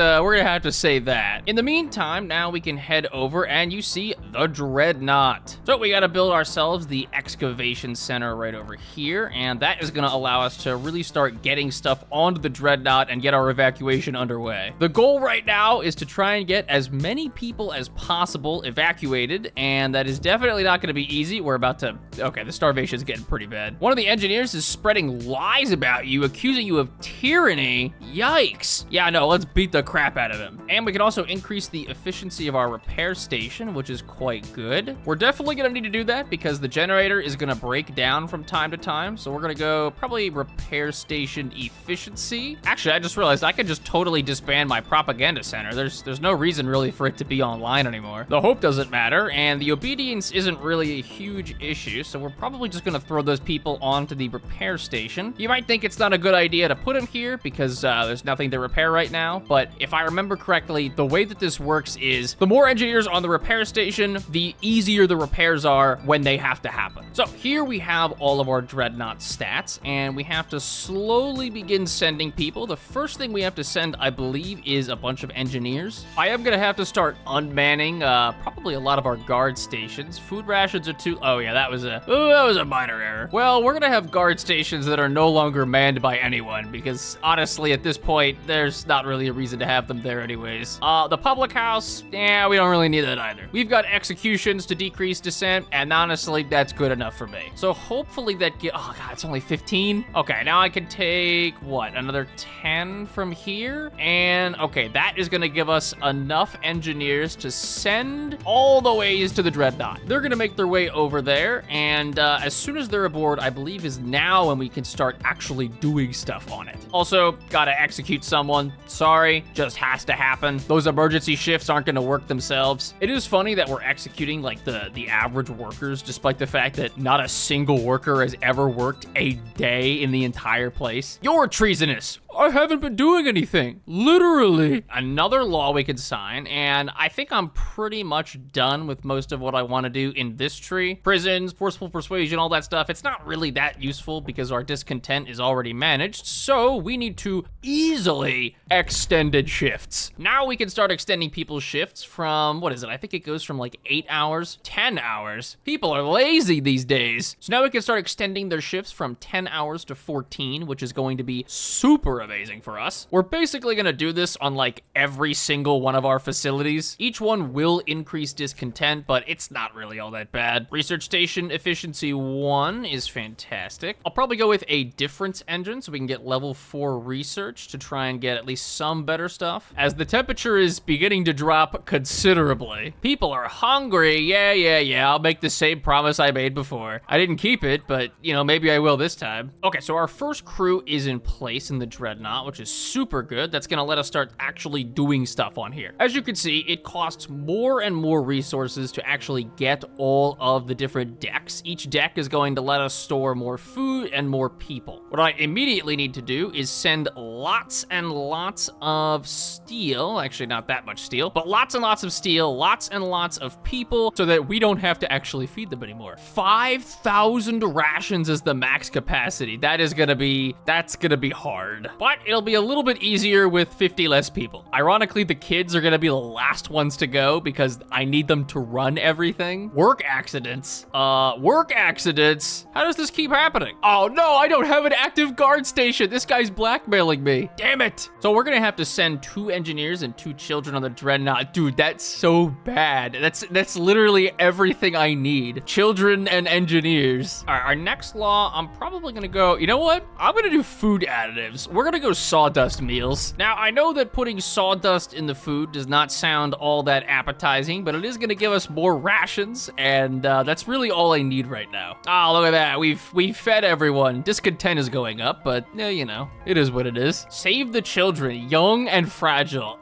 to say that. In the meantime, now we can head over and you see the Dreadnought. So we gotta build ourselves the excavation center right over here, and that is gonna allow us to really start getting stuff onto the Dreadnought and get our evacuation underway. The goal right now is to try and get as many people as possible evacuated, and that is definitely not gonna be easy. We're about to, okay, the starvation's getting pretty bad. One of the engineers is spreading lies about you, accusing you of tyranny. Yikes. Yeah, no, let's beat the crap out of him. And we can also increase the efficiency of our repair station, which is quite good. We're definitely gonna need to do that because the generator is gonna break down from time to time, so we're gonna go probably repair station efficiency. Actually, I just realized I could just totally disband my propaganda center. There's no reason really for it to be online anymore. The hope doesn't matter, and the obedience isn't really a huge issue, so we're probably just gonna throw those people onto the repair station. You might think it's not a good idea to put them here because there's nothing to repair right now, but if I remember correctly, the way that this works is the more engineers on the repair station, the easier the repairs are when they have to happen. So here we have all of our Dreadnought stats, and we have to slowly begin sending people. The first thing we have to send, I believe, is a bunch of engineers. I am gonna have to start unmanning probably a lot of our guard stations. Food rations are too, oh yeah, that was a minor error. Well, we're gonna have guard stations that are no longer manned by anyone because honestly, at this point, there's not really a reason to have them there anyways. The public house, yeah, we don't really need that either. We've got executions to decrease dissent, and honestly, that's good enough for me. So hopefully that oh god, it's only 15? Okay, now I can take, what, another 10 from here? And okay, that is gonna give us enough engineers to send all the ways to the Dreadnought. They're gonna make their way over there, and as soon as they're aboard, I believe is now when we can start actually doing stuff on it. Also, gotta execute someone. Sorry, just has to happen. Those emergency shifts aren't gonna work themselves. It is funny that we're executing like the average workers, despite the fact that not a single worker has ever worked a day in the entire place. You're treasonous. I haven't been doing anything. Literally. Another law we could sign, and I think I'm pretty much done with most of what I want to do in this tree. Prisons, forceful persuasion, all that stuff, it's not really that useful because our discontent is already managed, so we need to easily extended shifts. Now we can start extending people's shifts from, what is it? I think it goes from like 8 hours, 10 hours. People are lazy these days. So now we can start extending their shifts from 10 hours to 14, which is going to be super amazing for us. We're basically gonna do this on like every single one of our facilities. Each one will increase discontent, but it's not really all that bad. Research station efficiency 1 is fantastic. I'll probably go with a difference engine so we can get level 4 research to try and get at least some better stuff. As the temperature is beginning to drop considerably. People are hungry. Yeah. I'll make the same promise I made before. I didn't keep it, but you know, maybe I will this time. Okay, so our first crew is in place in the Dreadnought, which is super good. That's gonna let us start actually doing stuff on here. As you can see, it costs more and more resources to actually get all of the different decks. Each deck is going to let us store more food and more people. What I immediately need to do is send lots and lots of steel. Actually, not that much steel, but lots and lots of steel, lots and lots of people so that we don't have to actually feed them anymore. 5,000 rations is the max capacity. That's gonna be hard. But it'll be a little bit easier with 50 less people. Ironically, the kids are gonna be the last ones to go because I need them to run everything. Work accidents. How does this keep happening? Oh no, I don't have an active guard station. This guy's blackmailing me. Damn it. So we're gonna have to send 2 engineers and 2 children on the Dreadnought. Dude, that's so bad. That's literally everything I need. Children and engineers. All right, our next law, I'm probably gonna go, you know what? I'm gonna do food additives. We're gonna go sawdust meals. Now, I know that putting sawdust in the food does not sound all that appetizing, but it is gonna give us more rations, and that's really all I need right now. Oh, look at that. We've fed everyone. Discontent is going up, but you know, it is what it is. Save the children, young and fragile.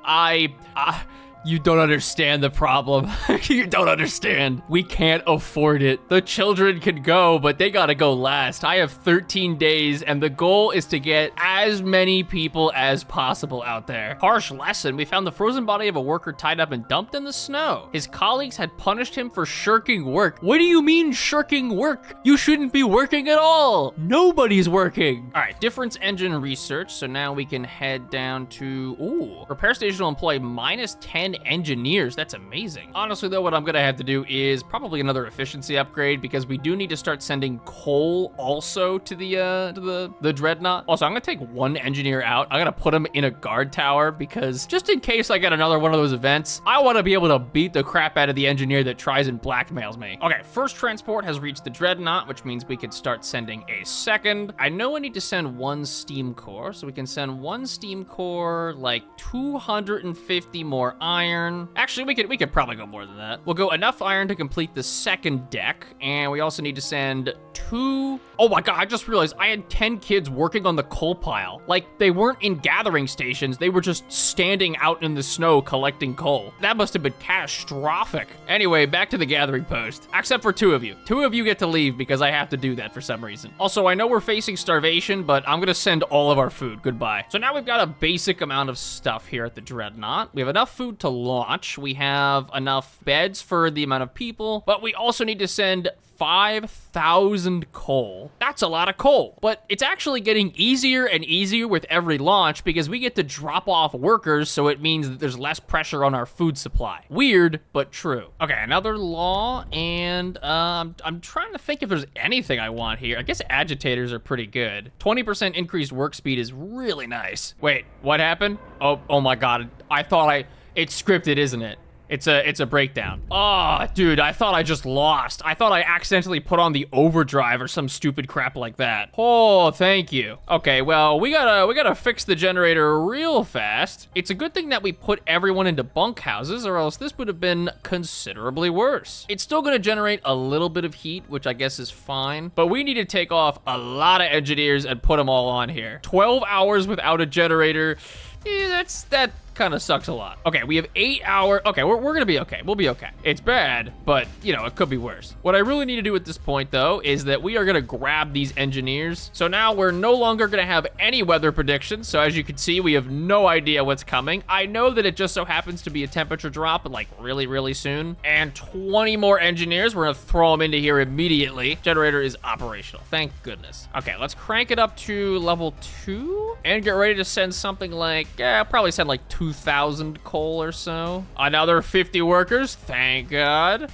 You don't understand the problem. You don't understand. We can't afford it. The children can go, but they gotta go last. I have 13 days, and the goal is to get as many people as possible out there. Harsh lesson. We found the frozen body of a worker tied up and dumped in the snow. His colleagues had punished him for shirking work. What do you mean shirking work? You shouldn't be working at all. Nobody's working. All right, difference engine research. So now we can head down to, ooh, repair station will employ minus 10 engineers. That's amazing. Honestly though, what I'm gonna have to do is probably another efficiency upgrade because we do need to start sending coal also to the Dreadnought. Also, I'm gonna take one engineer out. I'm gonna put him in a guard tower because just in case I get another one of those events, I wanna be able to beat the crap out of the engineer that tries and blackmails me. Okay, first transport has reached the Dreadnought, which means we could start sending a second. I know I need to send one steam core, so we can send one steam core, like 250 more iron. Actually, we could probably go more than that. We'll go enough iron to complete the second deck, and we also need to send two. Oh my God, I just realized I had 10 kids working on the coal pile. Like, they weren't in gathering stations, they were just standing out in the snow collecting coal. That must have been catastrophic. Anyway, back to the gathering post. Except for two of you. Two of you get to leave because I have to do that for some reason. Also, I know we're facing starvation, but I'm gonna send all of our food. Goodbye. So now we've got a basic amount of stuff here at the Dreadnought. We have enough food to launch. We have enough beds for the amount of people, but we also need to send 5,000 coal. That's a lot of coal, but it's actually getting easier and easier with every launch because we get to drop off workers, so it means that there's less pressure on our food supply. Weird, but true. Okay, another law, and I'm trying to think if there's anything I want here. I guess agitators are pretty good. 20% increased work speed is really nice. Wait, what happened? Oh my God, it's scripted, isn't it? It's a breakdown. Oh, dude, I thought I just lost. I thought I accidentally put on the overdrive or some stupid crap like that. Oh, thank you. Okay, well, we gotta fix the generator real fast. It's a good thing that we put everyone into bunkhouses, or else this would have been considerably worse. It's still gonna generate a little bit of heat, which I guess is fine, but we need to take off a lot of engineers and put them all on here. 12 hours without a generator. Yeah, that kind of sucks a lot. Okay, we have 8 hours. Okay, we're gonna be okay. We'll be okay. It's bad, but you know, it could be worse. What I really need to do at this point though, is that we are gonna grab these engineers. So now we're no longer gonna have any weather predictions. So as you can see, we have no idea what's coming. I know that it just so happens to be a temperature drop like really, really soon. And 20 more engineers. We're gonna throw them into here immediately. Generator is operational, thank goodness. Okay, let's crank it up to level 2 and get ready to send something like, yeah, probably send like 2,000 coal or so. Another 50 workers, thank God.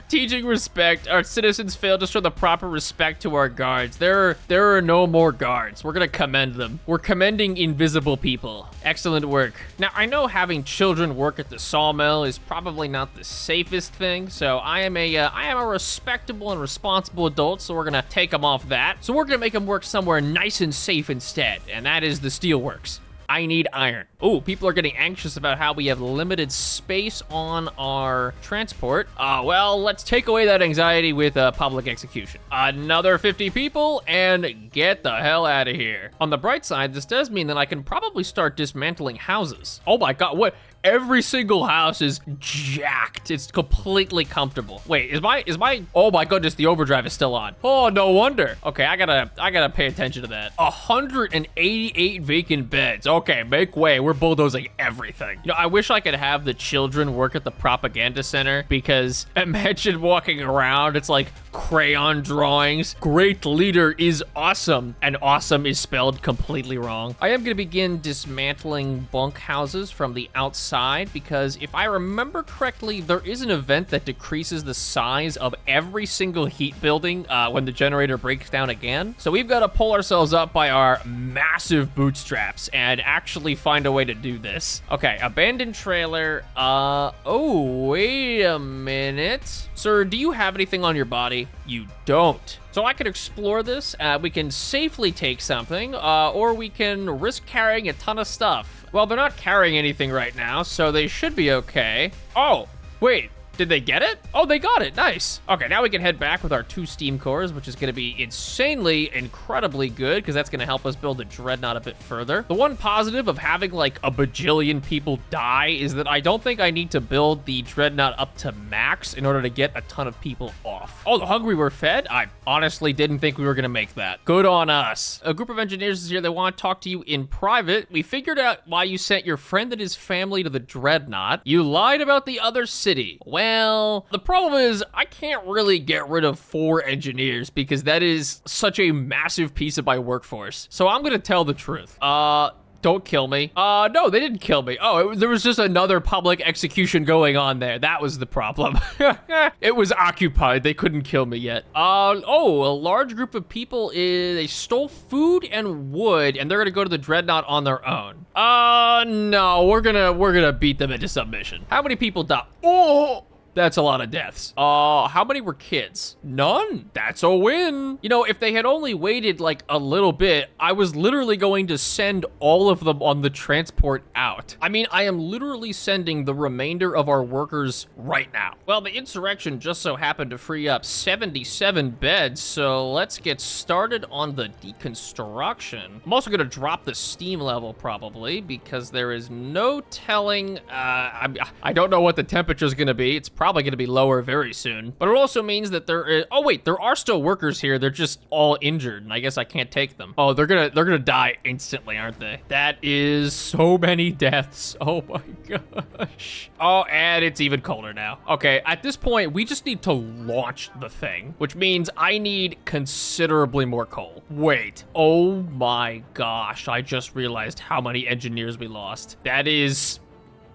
Teaching respect. Our citizens failed to show the proper respect to our guards. There are no more guards. We're gonna commend them. We're commending invisible people. Excellent work. Now, I know having children work at the sawmill is probably not the safest thing, so I am a respectable and responsible adult, so we're gonna take them off that. So we're gonna make them work somewhere nice and safe instead, and that is the steelworks. I need iron. Oh, people are getting anxious about how we have limited space on our transport. Well, let's take away that anxiety with public execution. Another 50 people and get the hell out of here. On the bright side, this does mean that I can probably start dismantling houses. Oh my God, what? Every single house is jacked. It's completely comfortable. Wait, is my, oh my goodness, the overdrive is still on. Oh, no wonder. Okay, I gotta pay attention to that. 188 vacant beds. Okay, make way. We're bulldozing everything. You know, I wish I could have the children work at the propaganda center because imagine walking around, it's like crayon drawings. Great leader is awesome, and awesome is spelled completely wrong. I am gonna begin dismantling bunkhouses from the outside because if I remember correctly, there is an event that decreases the size of every single heat building when the generator breaks down again. So we've got to pull ourselves up by our massive bootstraps and actually find a way to do this. Okay, abandoned trailer. Oh, wait a minute. Sir, do you have anything on your body? You don't. So I could explore this. We can safely take something, or we can risk carrying a ton of stuff. Well, they're not carrying anything right now, so they should be okay. Oh, wait. Did they get it? Oh, they got it. Nice. Okay, now we can head back with our 2 steam cores, which is going to be insanely, incredibly good because that's going to help us build the Dreadnought a bit further. The one positive of having like a bajillion people die is that I don't think I need to build the Dreadnought up to max in order to get a ton of people off. Oh, the hungry were fed? I honestly didn't think we were going to make that. Good on us. A group of engineers is here. They want to talk to you in private. We figured out why you sent your friend and his family to the Dreadnought. You lied about the other city. Well, the problem is I can't really get rid of 4 engineers because that is such a massive piece of my workforce. So I'm gonna tell the truth. Don't kill me. No, they didn't kill me. Oh, there was just another public execution going on there. That was the problem. It was occupied. They couldn't kill me yet. Oh, a large group of people they stole food and wood, and they're gonna go to the Dreadnought on their own. No, we're gonna beat them into submission. How many people died? Oh! That's a lot of deaths. How many were kids? None. That's a win. You know, if they had only waited like a little bit, I was literally going to send all of them on the transport out. I mean, I am literally sending the remainder of our workers right now. Well, the insurrection just so happened to free up 77 beds, so let's get started on the deconstruction. I'm also gonna drop the steam level probably because there is no telling, I don't know what the temperature is gonna be. It's probably going to be lower very soon. But it also means that there is, oh wait, there are still workers here. They're just all injured, and I guess I can't take them. Oh, they're gonna die instantly, aren't they? That is so many deaths. Oh my gosh. Oh, and it's even colder now. Okay, at this point, we just need to launch the thing, which means I need considerably more coal. Wait, oh my gosh. I just realized how many engineers we lost. That is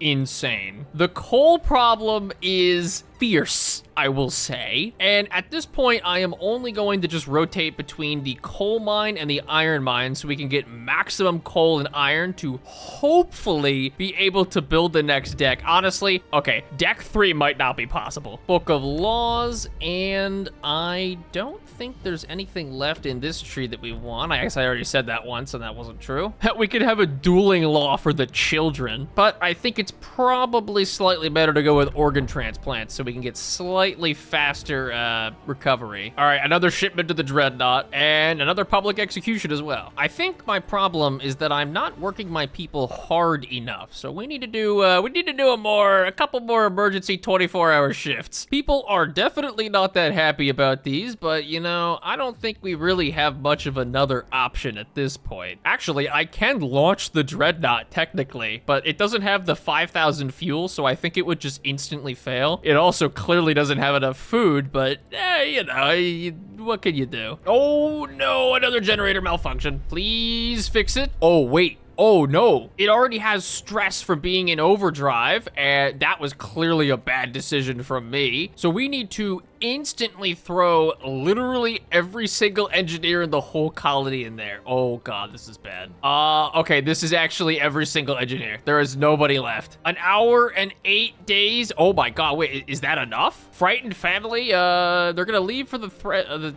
insane. The coal problem is fierce, I will say. And at this point, I am only going to just rotate between the coal mine and the iron mine so we can get maximum coal and iron to hopefully be able to build the next deck. Honestly, okay, deck 3 might not be possible. Book of Laws, and I don't think there's anything left in this tree that we want. I guess I already said that once and that wasn't true. We could have a dueling law for the children, but I think it's probably slightly better to go with organ transplants so we can get slightly faster recovery. All right, another shipment to the Dreadnought and another public execution as well. I think my problem is that I'm not working my people hard enough. So we need to do a couple more emergency 24-hour shifts. People are definitely not that happy about these, but you know, I don't think we really have much of another option at this point. Actually, I can launch the Dreadnought technically, but it doesn't have the 5,000 fuel, so I think it would just instantly fail. It also clearly doesn't have enough food, but you know, what can you do? Oh no, another generator malfunction. Please fix it. Oh wait. Oh no, it already has stress from being in overdrive, and that was clearly a bad decision from me. So we need to instantly throw literally every single engineer in the whole colony in there. Oh god, this is bad. Okay, this is actually every single engineer. There is nobody left. An hour and 8 days. Oh my god, wait, is that enough? Frightened family, they're gonna leave for the threat of the,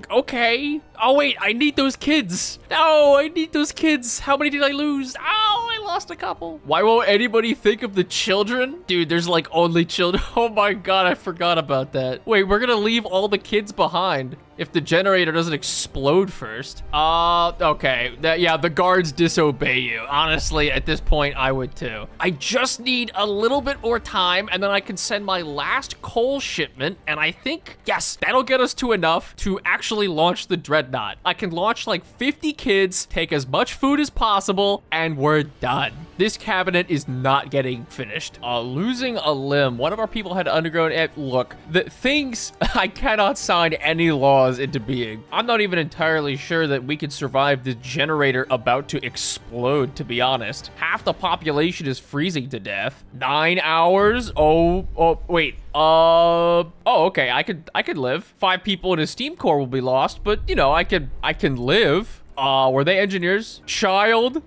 okay. Oh wait, I need those kids. No, I need those kids. How many did I lose? Oh, I lost a couple. Why won't anybody think of the children? Dude, there's like only children. Oh my god, I forgot about that. Wait, we're gonna leave all the kids behind if the generator doesn't explode first. Okay. Yeah, the guards disobey you. Honestly, at this point, I would too. I just need a little bit more time, and then I can send my last coal shipment, and I think, yes, that'll get us to enough to actually launch the Dreadnought. I can launch like 50 kids, take as much food as possible, and we're done. This cabinet is not getting finished. Losing a limb. One of our people had undergone it. Look, the things, I cannot sign any laws into being. I'm not even entirely sure that we could survive the generator about to explode, to be honest. Half the population is freezing to death. 9 hours? Oh, wait. Oh, okay. I could live. 5 people in a steam core will be lost, but you know, I can live. Were they engineers? Child.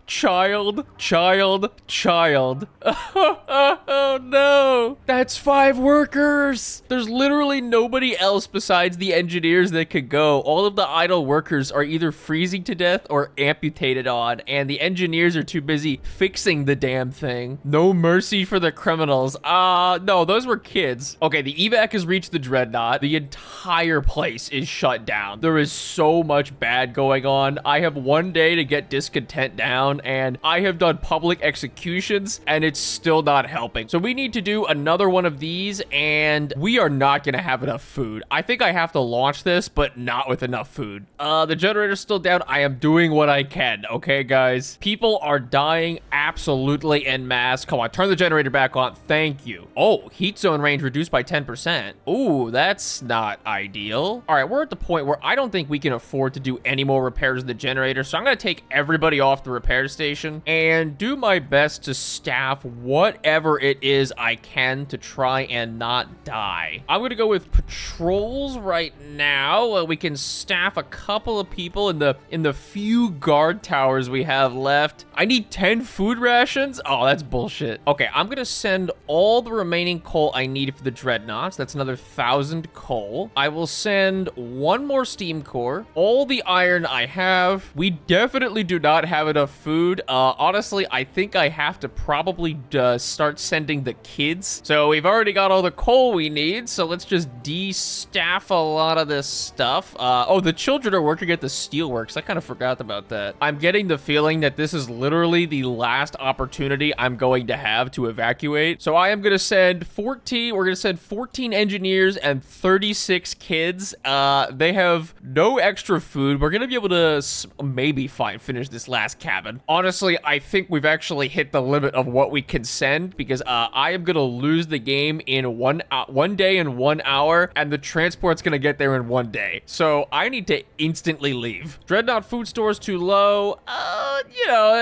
child. Oh no, that's 5 workers. There's literally nobody else besides the engineers that could go. All of the idle workers are either freezing to death or amputated on, and the engineers are too busy fixing the damn thing. No mercy for the criminals. No, those were kids. Okay, the evac has reached the Dreadnought. The entire place is shut down. There is so much bad going on. I have 1 day to get discontent down, and I have done public executions, and it's still not helping. So we need to do another one of these, and we are not gonna have enough food. I think I have to launch this, but not with enough food. The generator's still down. I am doing what I can, okay, guys? People are dying absolutely en masse. Come on, turn the generator back on. Thank you. Oh, heat zone range reduced by 10%. Ooh, that's not ideal. All right, we're at the point where I don't think we can afford to do any more repairs of the generator, so I'm gonna take everybody off the repair station and do my best to staff whatever it is I can to try and not die. I'm gonna go with patrols right now. We can staff a couple of people in the few guard towers we have left. I need 10 food rations. Oh, that's bullshit. Okay, I'm gonna send all the remaining coal I need for the Dreadnoughts. That's another 1,000 coal. I will send 1 more steam core. All the iron I have. We definitely do not have enough food. Honestly, I think I have to probably start sending the kids. So we've already got all the coal we need, so let's just de-staff a lot of this stuff. Oh, the children are working at the steelworks. I kind of forgot about that. I'm getting the feeling that this is literally the last opportunity I'm going to have to evacuate. So I am going to send 14, we're going to send 14 engineers and 36 kids. They have no extra food. We're going to be able to maybe finish this last cabin. Honestly, I think we've actually hit the limit of what we can send, because I am going to lose the game in one day and 1 hour, and the transport's going to get there in 1 day. So I need to instantly leave. Dreadnought food store's too low. You know,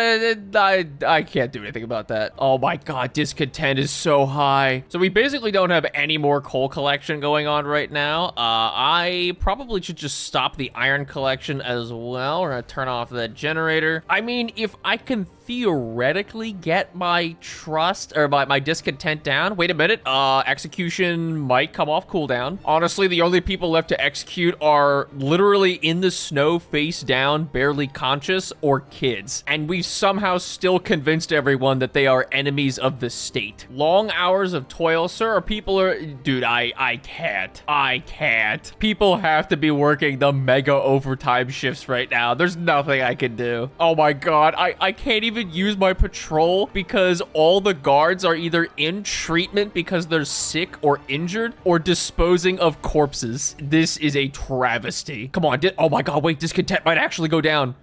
I can't do anything about that. Oh my god, discontent is so high. So we basically don't have any more coal collection going on right now. I probably should just stop the iron collection as well. We're gonna turn off that generator. I mean, if I can theoretically get my trust or my discontent down. Wait a minute. Execution might come off cooldown. Honestly, the only people left to execute are literally in the snow, face down, barely conscious, or kids. And we've somehow still convinced everyone that they are enemies of the state. Long hours of toil, sir. People are... Dude, I can't. People have to be working the mega overtime shifts right now. There's nothing I can do. Oh my god. I can't even use my patrol because all the guards are either in treatment because they're sick or injured or disposing of corpses. This is a travesty. Come on. Oh my god, wait, discontent might actually go down.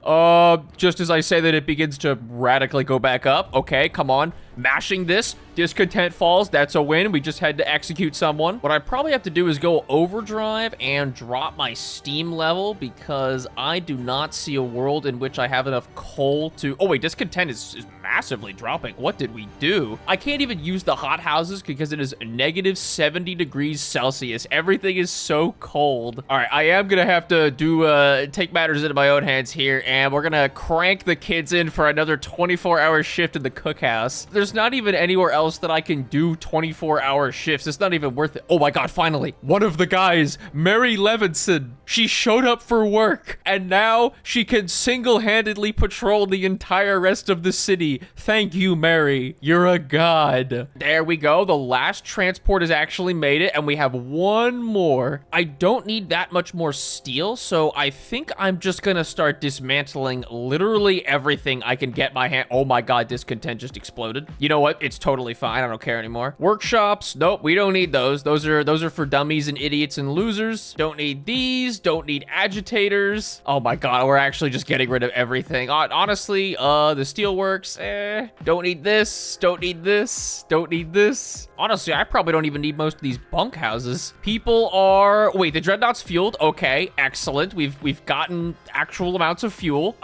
Just as I say that, it begins to radically go back up. Okay, come on. Mashing this. Discontent falls. That's a win. We just had to execute someone. What I probably have to do is go overdrive and drop my steam level because I do not see a world in which I have enough coal to... Oh, wait, discontent is massively dropping. What did we do? I can't even use the hothouses because it is negative 70 degrees Celsius. Everything is so cold. All right, I am going to have to take matters into my own hands here, and we're going to crank the kids in for another 24-hour shift in the cookhouse. There's not even anywhere else that I can do 24-hour shifts. It's not even worth it. Oh my god, finally. One of the guys, Mary Levinson, she showed up for work, and now she can single-handedly patrol the entire rest of the city. Thank you, Mary. You're a god. There we go. The last transport has actually made it, and we have 1 more. I don't need that much more steel, so I think I'm just gonna start dismantling literally everything I can get my hand... Oh my god, discontent just exploded. You know what? It's totally fine. I don't care anymore. Workshops. Nope, we don't need those. Those are for dummies and idiots and losers. Don't need these. Don't need agitators. Oh my god, we're actually just getting rid of everything. Honestly, the steelworks, don't need this. Don't need this. Don't need this. Honestly, I probably don't even need most of these bunkhouses. People are... Wait, the Dreadnought's fueled. Okay, excellent. We've gotten actual amounts of fuel.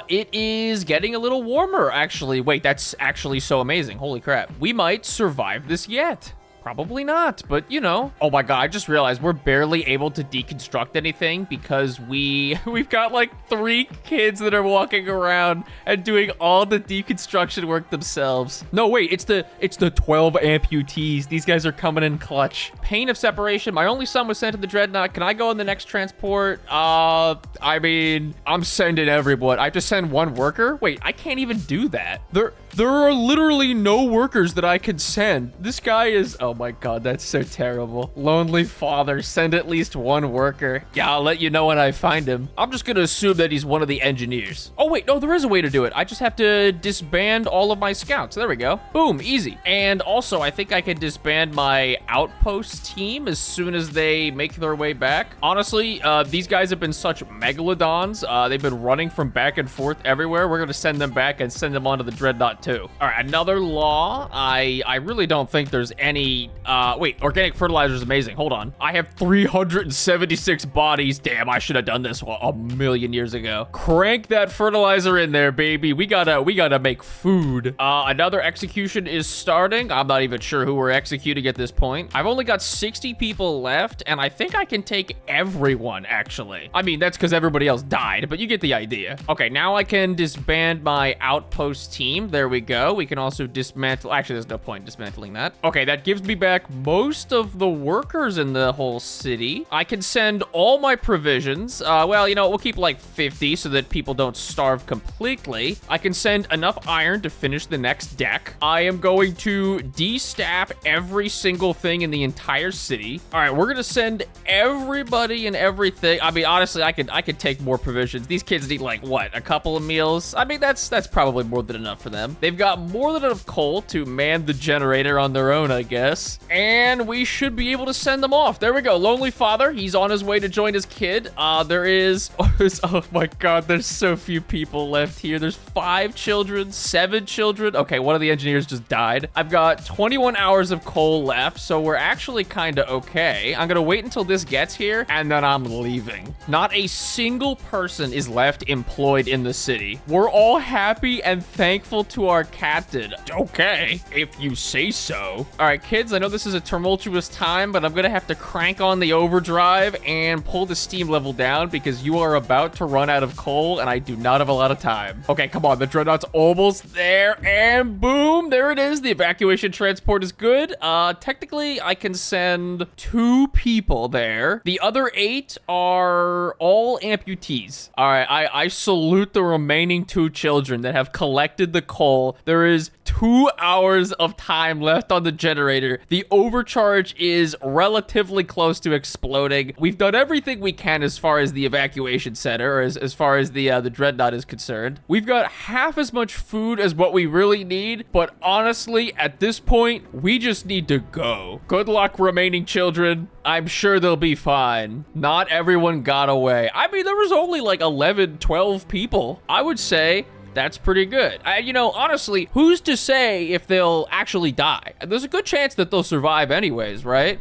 It is getting a little warmer, actually. Wait, that's actually so amazing. Holy crap. We might survive this yet. Probably not, but you know. Oh my God, I just realized we're barely able to deconstruct anything because we've got like 3 kids that are walking around and doing all the deconstruction work themselves. No, wait, it's the 12 amputees. These guys are coming in clutch. Pain of separation. My only son was sent to the Dreadnought. Can I go on the next transport? I mean, I'm sending everyone. I have to send 1 worker? Wait, I can't even do that. There are literally no workers that I could send. This guy is, oh my God, that's so terrible. Lonely father, send at least 1 worker. Yeah, I'll let you know when I find him. I'm just gonna assume that he's one of the engineers. Oh wait, no, there is a way to do it. I just have to disband all of my scouts. There we go. Boom, easy. And also, I think I can disband my Outpost team as soon as they make their way back. Honestly, these guys have been such megalodons. They've been running from back and forth everywhere. We're gonna send them back and send them onto the Dreadnought too. All right, another law. I really don't think there's any, wait, organic fertilizer is amazing. Hold on. I have 376 bodies. Damn, I should have done this a million years ago. Crank that fertilizer in there, baby. We gotta make food. Another execution is starting. I'm not even sure who we're executing at this point. I've only got 60 people left, and I think I can take everyone, actually. I mean, that's because everybody else died, but you get the idea. Okay, now I can disband my Outpost team. There we go. We can also dismantle. Actually, there's no point dismantling that. Okay, that gives me back most of the workers in the whole city. I can send all my provisions. Well, you know, we'll keep like 50 so that people don't starve completely. I can send enough iron to finish the next deck. I am going to de-staff every single thing in the entire city. All right, we're gonna send everybody and everything. I mean, honestly, I could take more provisions. These kids need like what, a couple of meals? I mean, that's probably more than enough for them. They've got more than enough coal to man the generator on their own, I guess. And we should be able to send them off. There we go. Lonely father. He's on his way to join his kid. There is, oh my God, there's so few people left here. There's 5 children, 7 children. Okay, one of the engineers just died. I've got 21 hours of coal left, so we're actually kind of okay. I'm gonna wait until this gets here, and then I'm leaving. Not a single person is left employed in the city. We're all happy and thankful to our captain. Okay, if you say so. All right, kids, I know this is a tumultuous time, but I'm gonna have to crank on the overdrive and pull the steam level down because you are about to run out of coal, and I do not have a lot of time. Okay, come on, the Dreadnought's almost there, and boom, there it is. The evacuation transport is good. Technically, I can send 2 people there. The other 8 are all amputees. All right, I salute the remaining 2 children that have collected the coal. There is 2 hours of time left on the generator. The overcharge is relatively close to exploding. We've done everything we can as far as the evacuation center, or as far as the Dreadnought is concerned. We've got half as much food as what we really need, but honestly, at this point, we just need to go. Good luck, remaining children. I'm sure they'll be fine. Not everyone got away. I mean, there was only like 11, 12 people. I would say that's pretty good. You know, honestly, who's to say if they'll actually die? There's a good chance that they'll survive anyways, right?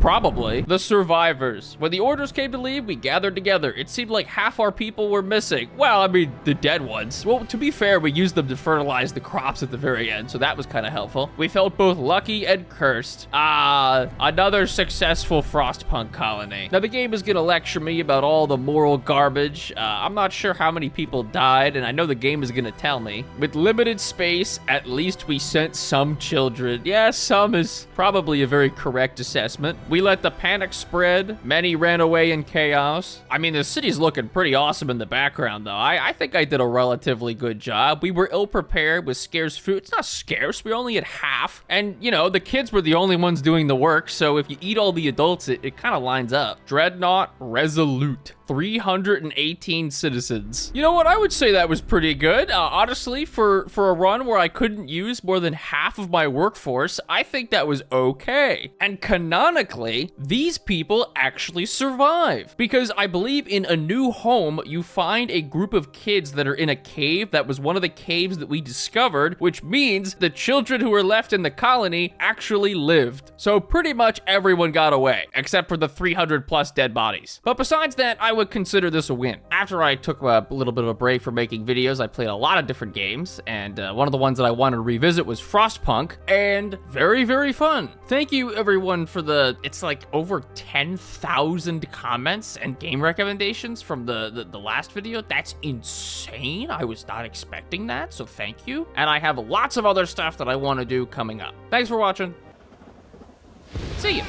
Probably. The survivors. When the orders came to leave, we gathered together. It seemed like half our people were missing. Well, I mean, the dead ones. Well, to be fair, we used them to fertilize the crops at the very end, so that was kind of helpful. We felt both lucky and cursed. Another successful Frostpunk colony. Now, the game is gonna lecture me about all the moral garbage. I'm not sure how many people died, and I know the game is gonna tell me. With limited space, at least we sent some children. Yeah, some is probably a very correct assessment. We let the panic spread. Many ran away in chaos. I mean, the city's looking pretty awesome in the background, though. I think I did a relatively good job. We were ill-prepared with scarce food. It's not scarce. We only had half. And, you know, the kids were the only ones doing the work, so if you eat all the adults, it kind of lines up. Dreadnought Resolute. 318 citizens. You know what? I would say that was pretty good. Honestly, for a run where I couldn't use more than half of my workforce, I think that was okay. And canonically, ironically, these people actually survive. Because I believe in A New Home, you find a group of kids that are in a cave that was one of the caves that we discovered, which means the children who were left in the colony actually lived. So pretty much everyone got away, except for the 300 plus dead bodies. But besides that, I would consider this a win. After I took a little bit of a break from making videos, I played a lot of different games, and one of the ones that I wanted to revisit was Frostpunk, and very, very fun. Thank you everyone for it's like over 10,000 comments and game recommendations from the last video. That's insane. I was not expecting that, so thank you. And I have lots of other stuff that I want to do coming up. Thanks for watching. See ya.